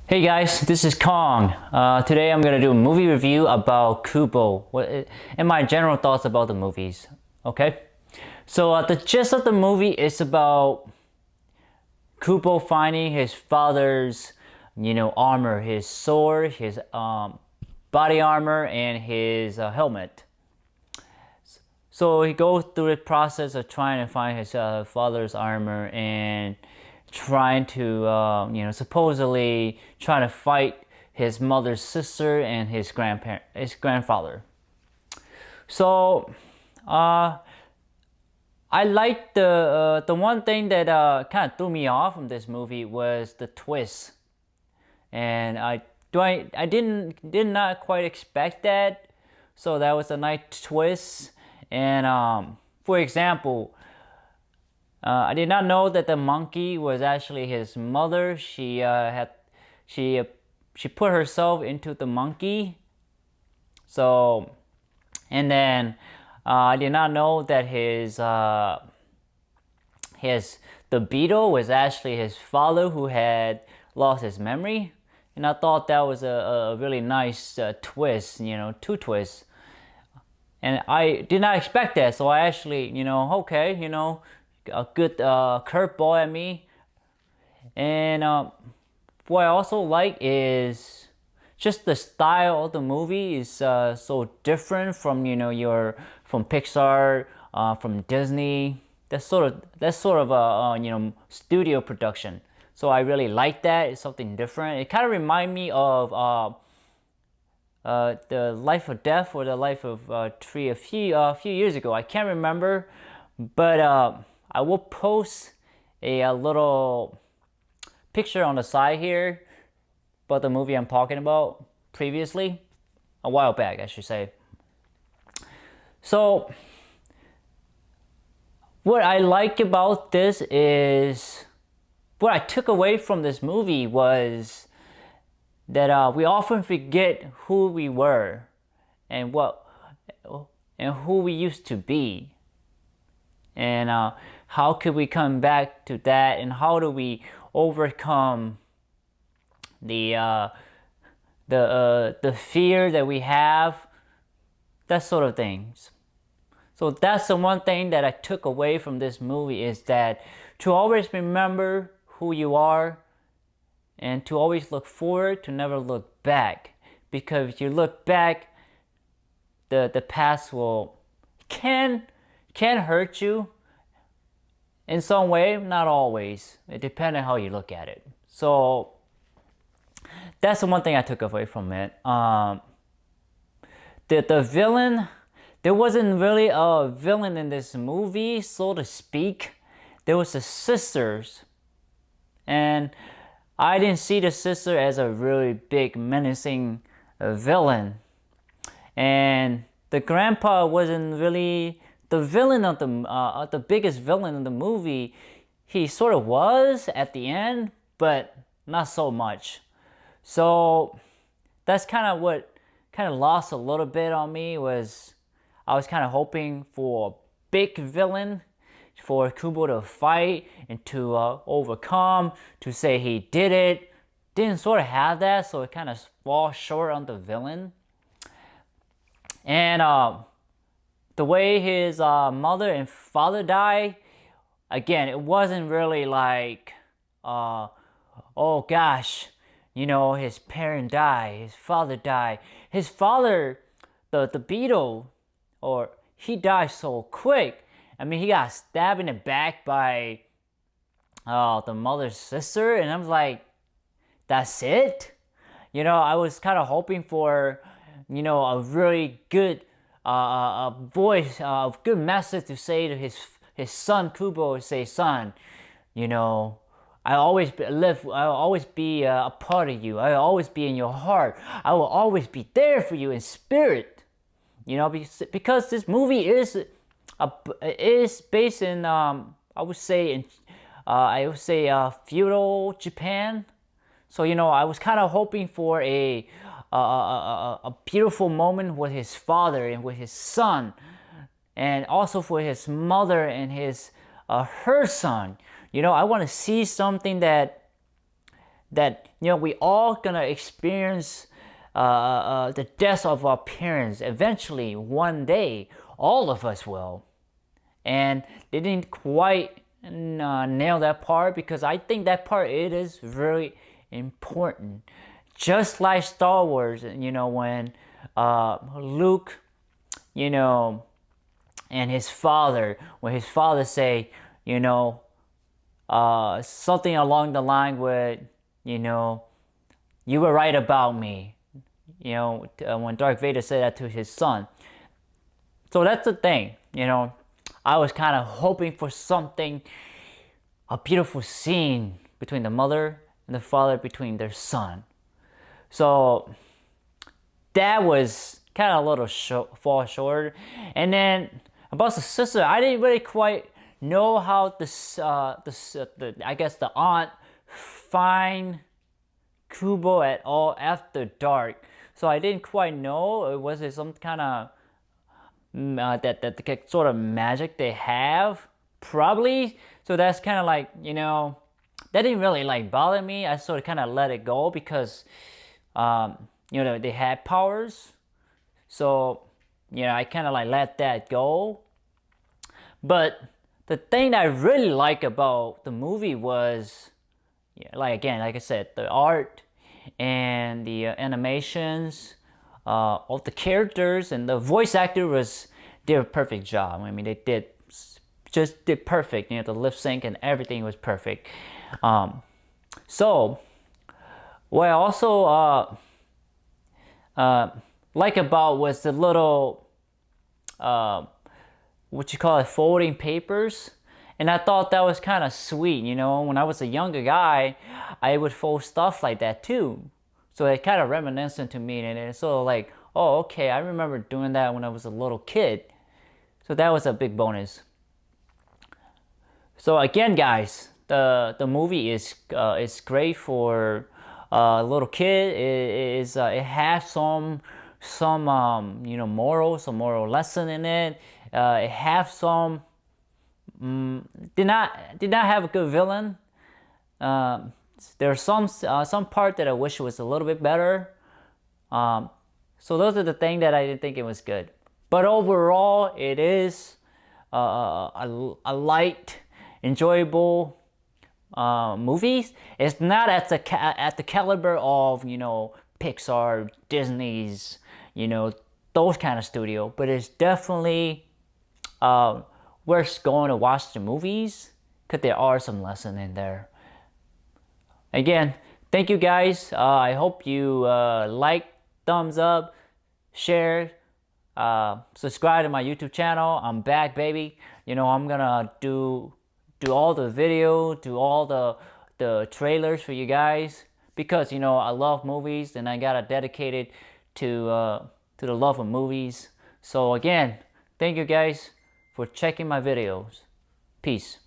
Hey guys, this is Kong. Today I'm gonna do a movie review about Kubo and my general thoughts about the movies. Okay, so the gist of the movie is about Kubo finding his father's, armor, his sword, his body armor, and his helmet. So he goes through the process of trying to find his father's armor and trying to, supposedly trying to fight his mother's sister and his grandfather. So, I liked the one thing that kind of threw me off from this movie was the twist, and I did not quite expect that. So that was a nice twist, and for example. I did not know that the monkey was actually his mother. She put herself into the monkey. So, and then I did not know that the beetle was actually his father who had lost his memory. And I thought that was a really nice twist, two twists. And I did not expect that, so I actually, okay, a good curveball at me. And what I also like is just the style of the movie is so different from from Pixar, from Disney. That's sort of a studio production. So I really like that. It's something different. It kind of reminds me of the Life or Death or the Life of Tree a few years ago. I can't remember, but I will post a little picture on the side here about the movie I'm talking about previously, a while back, I should say. So, what I like about this is what I took away from this movie was that we often forget who we were and who we used to be. And how could we come back to that, and how do we overcome the fear that we have, that sort of things. So that's the one thing that I took away from this movie, is that to always remember who you are and to always look forward, to never look back. Because if you look back, the past can hurt you in some way, not always. It depends on how you look at it. So that's the one thing I took away from it. The villain, there wasn't really a villain in this movie, so to speak. There was the sisters, and I didn't see the sister as a really big menacing villain. And the grandpa wasn't really the villain of the biggest villain in the movie. He sort of was at the end, but not so much. So that's kind of what kind of lost a little bit on me. Was I was kind of hoping for a big villain for Kubo to fight and to overcome, to say he did it. Didn't sort of have that, so it kind of falls short on the villain. And the way his mother and father died, again, it wasn't really like, oh gosh, his parent died, his father died. His father, the beetle, he died so quick. I mean, he got stabbed in the back by the mother's sister, and I was like, that's it? I was kind of hoping for, a really good a voice, a good message to say to his son Kubo. Say, son, I'll always be a part of you. I'll always be in your heart. I will always be there for you in spirit. Because this movie is based in I would say feudal Japan. So I was kind of hoping for a beautiful moment with his father and with his son, and also for his mother and her son. I want to see something that that we all gonna experience the death of our parents eventually one day. All of us will, and they didn't quite nail that part, because I think that part, it is very important. Just like Star Wars, when Luke, and his father, when his father say, something along the line with, you were right about me. When Darth Vader said that to his son. So that's the thing, I was kind of hoping for something, a beautiful scene between the mother and the father, between their son. So that was kind of a little fall short. And then about the sister, I didn't really quite know how I guess the aunt find Kubo at all after dark. So I didn't quite know. Was it some kind of that sort of magic they have? Probably. So that's kind of like, that didn't really like bother me. I sort of kind of let it go, because they had powers. So I kind of like let that go. But the thing that I really like about the movie was, like I said, the art and the animations of the characters, and the voice actor did a perfect job. I mean, they did perfect. The lip sync and everything was perfect. So what I also like about was the little what you call it, folding papers. And I thought that was kind of sweet. When I was a younger guy, I would fold stuff like that too. So it kind of reminiscent to me, and it's sort of like, oh, okay, I remember doing that when I was a little kid. So that was a big bonus. So again, guys, the movie is great for a little kid. It has some moral, some moral lesson in it. It has some did not have a good villain. There's some part that I wish was a little bit better. So those are the things that I didn't think it was good. But overall, it is a light, enjoyable movies. It's not at the caliber of Pixar, Disney's, those kind of studio, but it's definitely worth going to watch the movies, because there are some lesson in there. Again, thank you guys. I hope you like, thumbs up, share, subscribe to my YouTube channel. I'm back, baby. I'm gonna do all the video, do all the trailers for you guys, because I love movies, and I gotta dedicate it to the love of movies. So again, thank you guys for checking my videos. Peace.